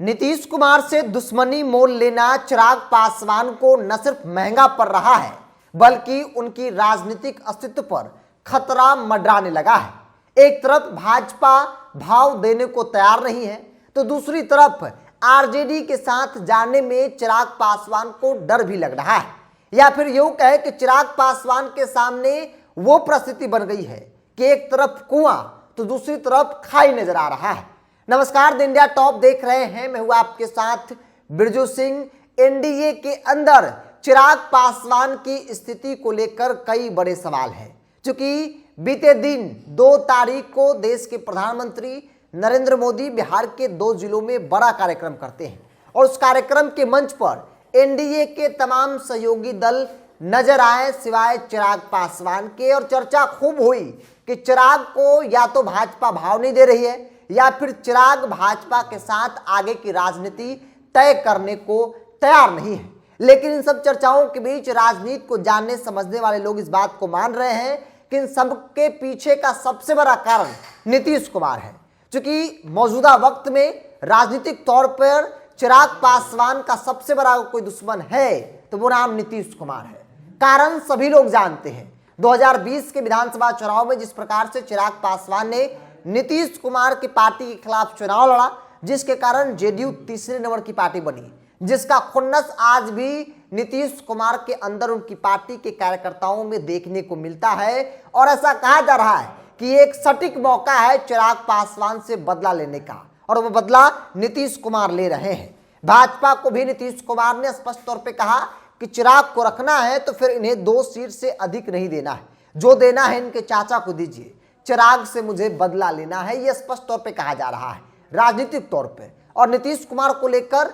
नीतीश कुमार से दुश्मनी मोल लेना चिराग पासवान को न सिर्फ महंगा पड़ रहा है बल्कि उनकी राजनीतिक अस्तित्व पर खतरा मंडराने लगा है। एक तरफ भाजपा भाव देने को तैयार नहीं है तो दूसरी तरफ आरजेडी के साथ जाने में चिराग पासवान को डर भी लग रहा है, या फिर यूं कहे कि चिराग पासवान के सामने वो परिस्थिति बन गई है कि एक तरफ कुआं तो दूसरी तरफ खाई नजर आ रहा है। नमस्कार, द इंडिया टॉप देख रहे हैं, मैं हूं आपके साथ बिरजू सिंह। एनडीए के अंदर चिराग पासवान की स्थिति को लेकर कई बड़े सवाल हैं, क्योंकि बीते दिन 2 तारीख को देश के प्रधानमंत्री नरेंद्र मोदी बिहार के 2 जिलों में बड़ा कार्यक्रम करते हैं और उस कार्यक्रम के मंच पर एनडीए के तमाम सहयोगी दल नजर आए सिवाय चिराग पासवान के, और चर्चा खूब हुई कि चिराग को या तो भाजपा भाव नहीं दे रही है या फिर चिराग भाजपा के साथ आगे की राजनीति तय करने को तैयार नहीं है। लेकिन इन सब चर्चाओं के बीच राजनीति को जानने समझने वाले लोग इस बात को मान रहे हैं कि इन सब के पीछे का सबसे बड़ा कारण नीतीश कुमार है, क्योंकि मौजूदा वक्त में राजनीतिक तौर पर चिराग पासवान का सबसे बड़ा कोई दुश्मन है तो वो नाम नीतीश कुमार है। कारण सभी लोग जानते हैं, 2020 के विधानसभा चुनाव में जिस प्रकार से चिराग पासवान ने नीतीश कुमार की पार्टी के खिलाफ चुनाव लड़ा, जिसके कारण जेडीयू तीसरे नंबर की पार्टी बनी, जिसका खुन्नस आज भी नीतीश कुमार के अंदर उनकी पार्टी के कार्यकर्ताओं में देखने को मिलता है। और ऐसा कहा जा रहा है कि एक सटीक मौका है चिराग पासवान से बदला लेने का, और वो बदला नीतीश कुमार ले रहे हैं। भाजपा को भी नीतीश कुमार ने स्पष्ट तौर पे कहा कि चिराग को रखना है तो फिर इन्हें 2 सीट से अधिक नहीं देना है, जो देना है इनके चाचा को दीजिए, चिराग से मुझे बदला लेना है, यह स्पष्ट तौर पे कहा जा रहा है राजनीतिक तौर पे। और नीतीश कुमार को लेकर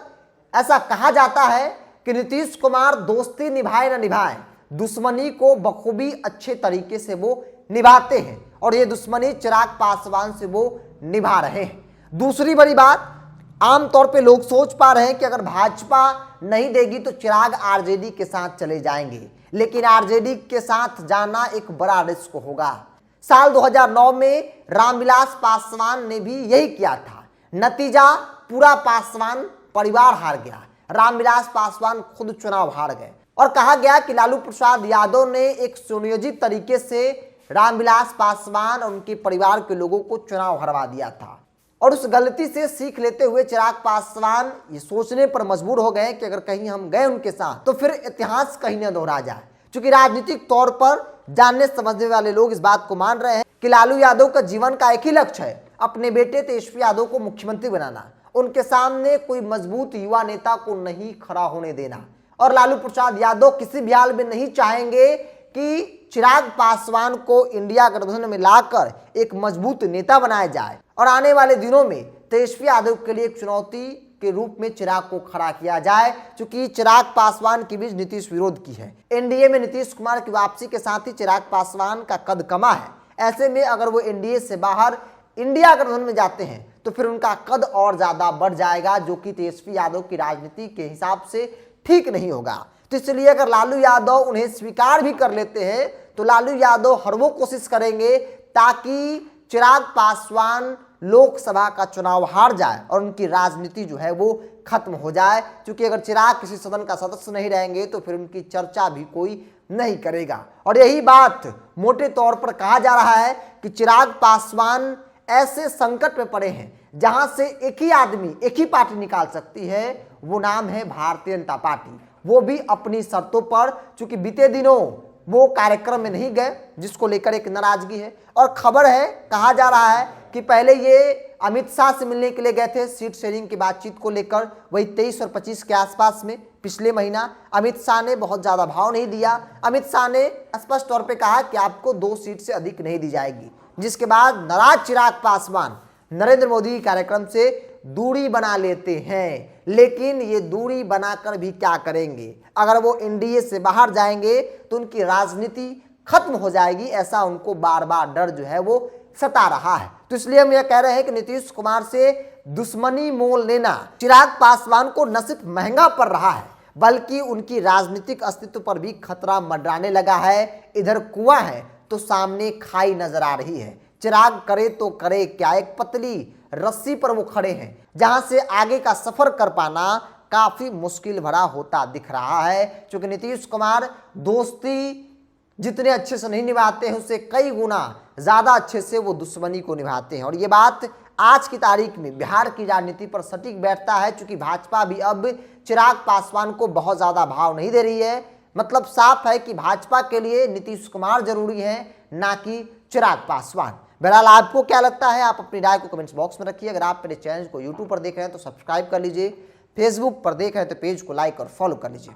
ऐसा कहा जाता है कि नीतीश कुमार दोस्ती निभाए ना निभाए, दुश्मनी को बखूबी अच्छे तरीके से वो निभाते हैं, और ये दुश्मनी चिराग पासवान से वो निभा रहे हैं। दूसरी बड़ी बात, आमतौर पे लोग सोच पा रहे हैं कि अगर भाजपा नहीं देगी तो चिराग आरजेडी के साथ चले जाएंगे, लेकिन आरजेडी के साथ जाना एक बड़ा रिस्क होगा। साल 2009 में रामविलास पासवान ने भी यही किया था, नतीजा पूरा पासवान परिवार हार गया, रामविलास पासवान खुद चुनाव हार गए, और कहा गया कि लालू प्रसाद यादव ने एक सुनियोजित तरीके से रामविलास पासवान और उनके परिवार के लोगों को चुनाव हरवा दिया था। और उस गलती से सीख लेते हुए चिराग पासवान ये सोचने पर मजबूर हो गए कि अगर कहीं हम गए उनके साथ तो फिर इतिहास कहीं न दोहरा जाए। क्योंकि राजनीतिक तौर पर जानने समझने वाले लोग इस बात को मान रहे हैं कि लालू यादव का जीवन का एक ही लक्ष्य है, अपने बेटे तेजस्वी यादव को मुख्यमंत्री बनाना, उनके सामने कोई मजबूत युवा नेता को नहीं खड़ा होने देना। और लालू प्रसाद यादव किसी भी हाल में नहीं चाहेंगे कि चिराग पासवान को इंडिया गठबंधन में लाकर एक मजबूत नेता बनाया जाए, और आने वाले दिनों में तेजस्वी यादव के लिए एक चुनौती के रूप में चिराग को खड़ा किया जाए, क्योंकि चिराग पासवान के बीच नीतीश विरोध की है। एनडीए में नीतीश कुमार की वापसी के साथ ही चिराग पासवान का कद कमा है। ऐसे में अगर वो एनडीए से बाहर इंडिया गठबंधन में जाते हैं तो फिर उनका कद और ज्यादा बढ़ जाएगा, जो कि तेजस्वी यादव की राजनीति के हिसाब से ठीक नहीं होगा। तो इसलिए अगर लालू यादव उन्हें स्वीकार भी कर लेते हैं तो लालू यादव हर वो कोशिश करेंगे ताकि चिराग पासवान लोकसभा का चुनाव हार जाए और उनकी राजनीति जो है वो खत्म हो जाए, क्योंकि अगर चिराग किसी सदन का सदस्य नहीं रहेंगे तो फिर उनकी चर्चा भी कोई नहीं करेगा। और यही बात मोटे तौर पर कहा जा रहा है कि चिराग पासवान ऐसे संकट में पड़े हैं जहां से एक ही आदमी एक ही पार्टी निकाल सकती है, वो नाम है भारतीय जनता पार्टी, वो भी अपनी शर्तों पर। चूंकि बीते दिनों वो कार्यक्रम में नहीं गए, जिसको लेकर एक नाराजगी है। और खबर है, कहा जा रहा है कि पहले ये अमित शाह से मिलने के लिए गए थे सीट शेयरिंग की बातचीत को लेकर, वही 23 और 25 के आसपास में पिछले महीना। अमित शाह ने बहुत ज्यादा भाव नहीं दिया। अमित शाह ने स्पष्ट तौर पे कहा कि आपको 2 सीट से अधिक नहीं दी जाएगी, जिसके बाद नाराज चिराग पासवान नरेंद्र मोदी कार्यक्रम से दूरी बना लेते हैं। लेकिन ये दूरी बनाकर भी क्या करेंगे, अगर वो एनडीए से बाहर जाएंगे तो उनकी राजनीति खत्म हो जाएगी, ऐसा उनको बार बार डर जो है वो सता रहा है। तो इसलिए हम यह कह रहे हैं कि नीतीश कुमार से दुश्मनी मोल लेना चिराग पासवान को न सिर्फ महंगा पड़ रहा है बल्कि उनकी राजनीतिक अस्तित्व पर भी खतरा मंडराने लगा है। इधर कुआं है तो सामने खाई नजर आ रही है। चिराग करे तो करे क्या, एक पतली रस्सी पर वो खड़े हैं, जहां से आगे का सफर कर पाना काफी मुश्किल भरा होता दिख रहा है। क्योंकि नीतीश कुमार दोस्ती जितने अच्छे से नहीं निभाते हैं, उससे कई गुना ज्यादा अच्छे से वो दुश्मनी को निभाते हैं। और ये बात आज की तारीख में बिहार की राजनीति पर सटीक बैठता है, क्योंकि भाजपा भी अब चिराग पासवान को बहुत ज्यादा भाव नहीं दे रही है। मतलब साफ है कि भाजपा के लिए नीतीश कुमार जरूरी है, ना कि चिराग पासवान। बहरहाल आपको क्या लगता है, आप अपनी राय को कमेंट्स बॉक्स में रखिए। अगर आप मेरे चैनल को यूट्यूब पर देख रहे हैं तो सब्सक्राइब कर लीजिए, फेसबुक पर देख रहे हैं तो पेज को लाइक और फॉलो कर लीजिए।